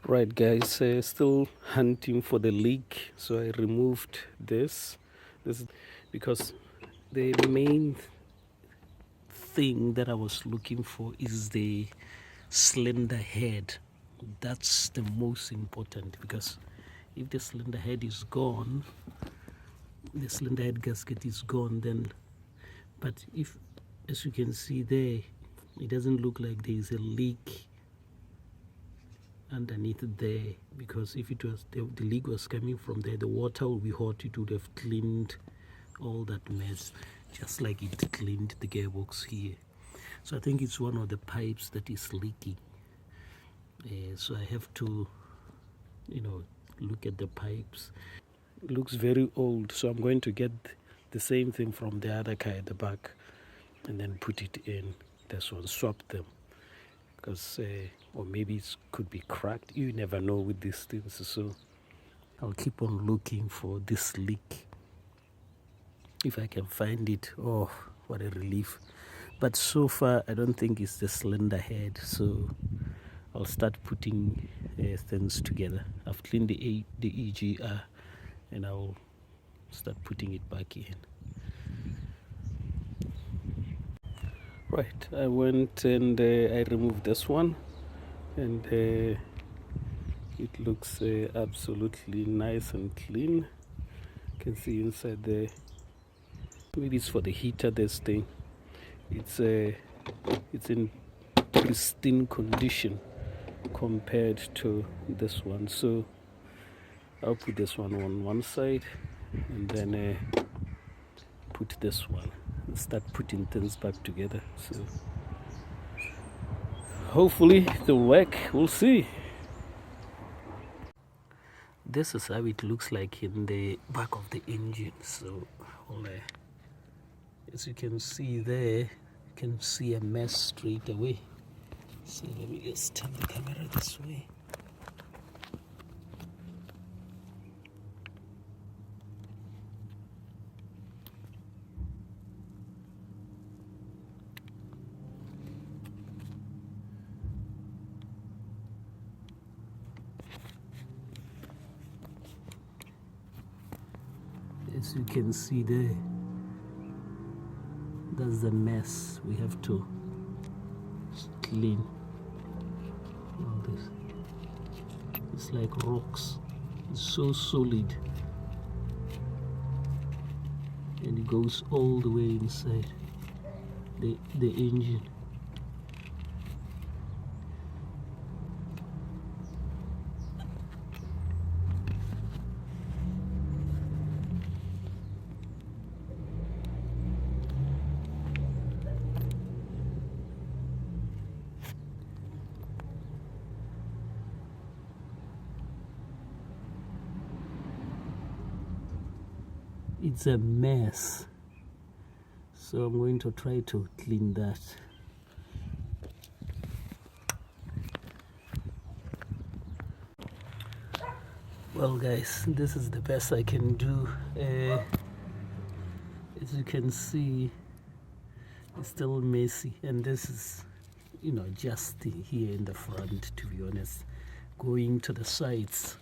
Right, guys, still hunting for the leak, so I removed this is because the main thing that I was looking for is the cylinder head. That's the most important, because if the cylinder head is gone, the cylinder head gasket is gone, then, but if, as you can see there, it doesn't look like there is a leak underneath there, because if it was the leak was coming from there, the water will be hot, it would have cleaned all that mess, just like it cleaned the gearbox here. So I think it's one of the pipes that is leaking. So I have to, look at the pipes. It looks very old, so I'm going to get the same thing from the other car at the back and then put it in this one, swap them, because or maybe it could be cracked. You never know with these things, so I'll keep on looking for this leak. If I can find it, oh, what a relief. But so far I don't think it's the cylinder head, so I'll start putting things together. I've cleaned the EGR and I'll start putting it back in. Right, I went and I removed this one, and it looks absolutely nice and clean. You can see inside there, maybe it's for the heater, this thing. It's in pristine condition compared to this one, so I'll put this one on one side and then put this one and start putting things back together. So hopefully it'll work, we'll see. This is how it looks like in the back of the engine. So as you can see there, you can see a mess straight away. So let me just turn the camera this way. As you can see there, that's the mess we have to clean. All this, it's like rocks. It's so solid, and it goes all the way inside the engine. It's a mess, so I'm going to try to clean that. Well guys, this is the best I can do. As you can see, it's still messy, and this is just here in the front, to be honest. Going to the sides,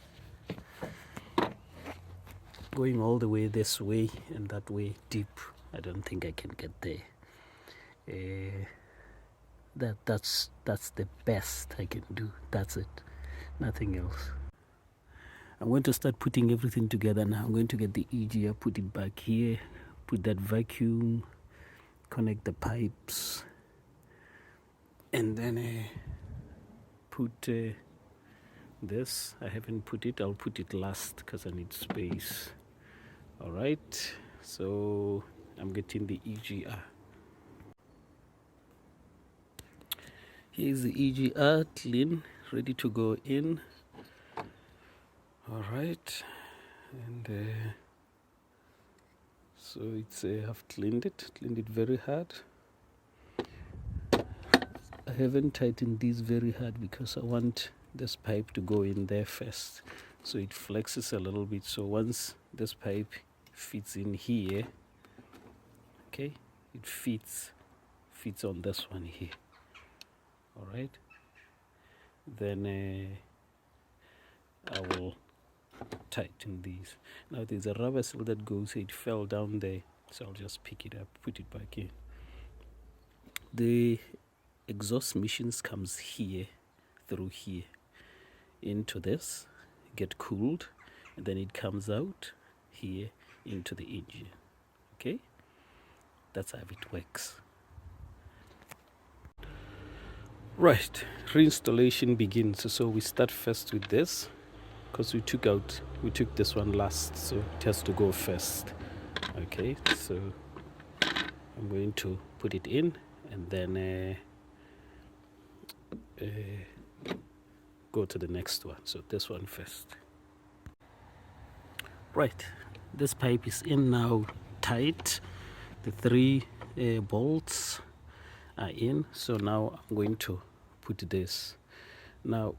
going all the way this way and that way deep, I don't think I can get there. That's the best I can do. That's it, nothing else. I'm going to start putting everything together now. I'm going to get the EGR, put it back here, put that vacuum, connect the pipes, and then put this. I haven't put it, I'll put it last because I need space. All right, so I'm getting the EGR. Here's the EGR, clean, ready to go in. All right, and so it's I've cleaned it very hard. I haven't tightened these very hard because I want this pipe to go in there first, so it flexes a little bit. So once this pipe fits in here, okay, it fits on this one here. All right, then I will tighten these. Now there's a rubber seal that goes, it fell down there, so I'll just pick it up, put it back in. The exhaust emissions comes here, through here, into this, get cooled, and then it comes out here into the engine. Okay, that's how it works. Right, reinstallation begins. So we start first with this, because we took this one last, so it has to go first. Okay, so I'm going to put it in and then go to the next one. So this one first. Right, this pipe is in now, tight. The 3 bolts are in. So now I'm going to put this. Now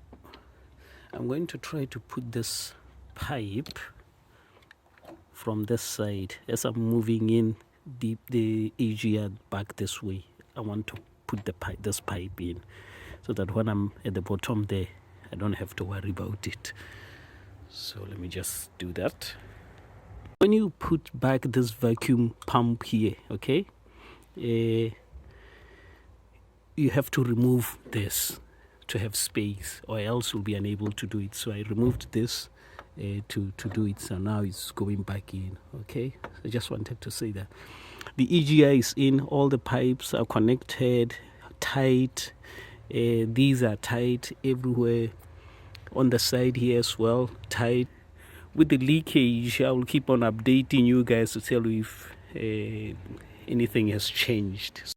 I'm going to try to put this pipe from this side as I'm moving in the AGR back this way. I want to put this pipe in, so that when I'm at the bottom there, I don't have to worry about it. So let me just do that. When you put back this vacuum pump here, okay, you have to remove this to have space, or else you'll be unable to do it. So I removed this to do it, so now it's going back in. Okay, I just wanted to say that the EGI is in, all the pipes are connected, tight. These are tight everywhere, on the side here as well, tight. With the leakage, I will keep on updating you guys to tell you if anything has changed.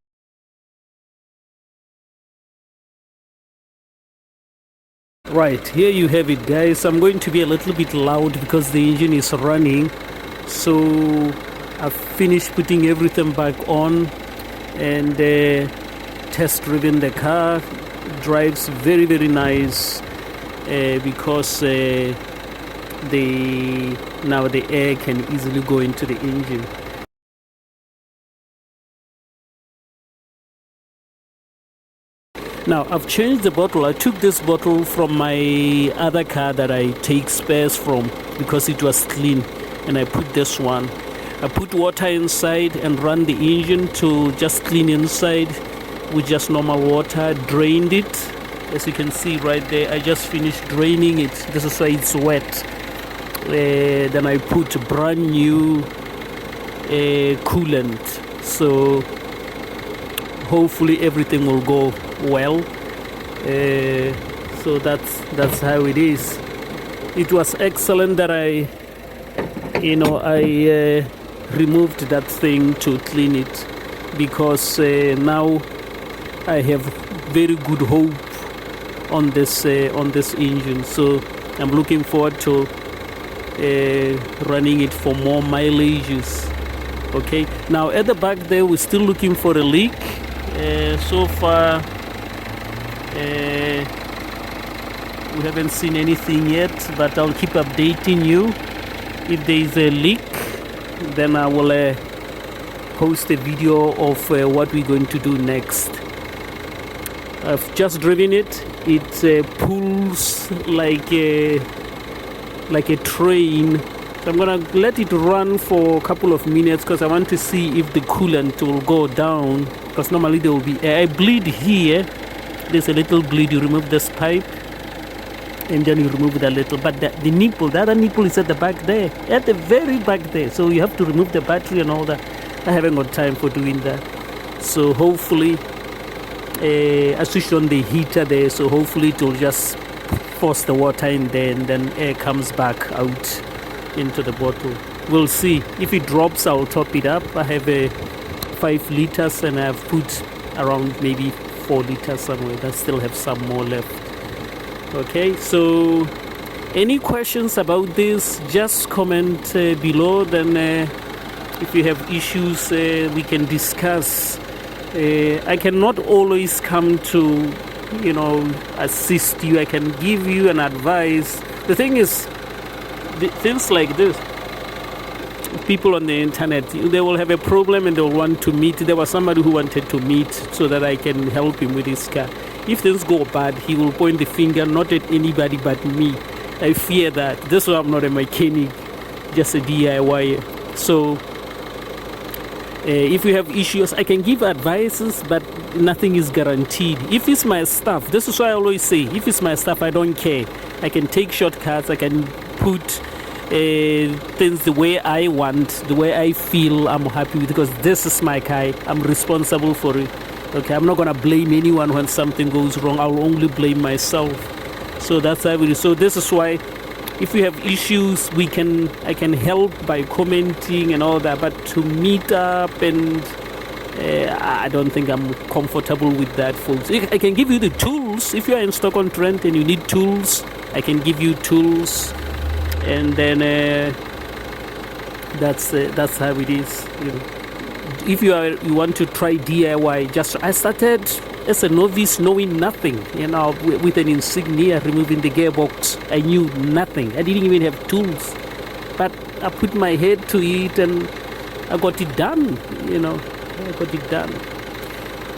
Right, here you have it, guys. I'm going to be a little bit loud because the engine is running. So I've finished putting everything back on and test driven the car. Drives very, very nice because now the air can easily go into the engine. Now I've changed the bottle. I took this bottle from my other car that I take spares from because it was clean, and I put this one. I put water inside and run the engine to just clean inside with just normal water. Drained it, as you can see right there. I just finished draining it. This is why it's wet. Then I put brand new coolant, so hopefully everything will go well. So that's how it is. It was excellent that I removed that thing to clean it, because now I have very good hope on this engine. So I'm looking forward to running it for more mileages. Okay, now at the back there, we're still looking for a leak. So far we haven't seen anything yet, but I'll keep updating you. If there is a leak, then I will post a video of what we're going to do next. I've just driven it. It pulls like a train. So I'm gonna let it run for a couple of minutes because I want to see if the coolant will go down, because normally there will be air. I bleed here. There's a little bleed. You remove this pipe and then you remove that little, but the other nipple is at the back there, at the very back there. So you have to remove the battery and all that. I haven't got time for doing that. So hopefully I switched on the heater there, so hopefully it will just force the water in there and then air comes back out into the bottle. We'll see. If it drops, I'll top it up. I have 5 liters and I've put around maybe 4 liters somewhere. I still have some more left. Okay, so any questions about this, just comment below. Then if you have issues, we can discuss. I cannot always come to assist you. I can give you an advice. The thing is, things like this, people on the internet, they will have a problem and they'll want to meet. There was somebody who wanted to meet so that I can help him with his car. If things go bad, he will point the finger not at anybody but me. I fear that. This is why I'm not a mechanic, just a DIY. So if you have issues, I can give advices, but nothing is guaranteed. If it's my stuff, this is why I always say, if it's my stuff, I don't care. I can take shortcuts, I can put things the way I want, the way I feel I'm happy with, because this is my car. I'm responsible for it. Okay, I'm not gonna blame anyone when something goes wrong. I'll only blame myself. So that's how it is. So this is why, if you have issues, I can help by commenting and all that, but to meet up and I don't think I'm comfortable with that, folks. I can give you the tools. If you are in Stock-on-Trent and you need tools, I can give you tools, and then that's how it is. You know, if you want to try DIY, I started as a novice, knowing nothing, you know, with an insignia, removing the gearbox. I knew nothing. I didn't even have tools, but I put my head to it and I got it done, you know. I got it done.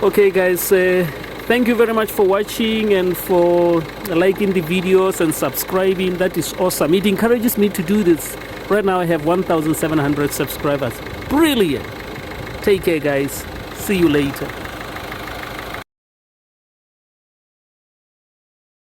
Okay, guys, thank you very much for watching and for liking the videos and subscribing. That is awesome. It encourages me to do this. Right now I have 1,700 subscribers. Brilliant. Take care, guys. See you later.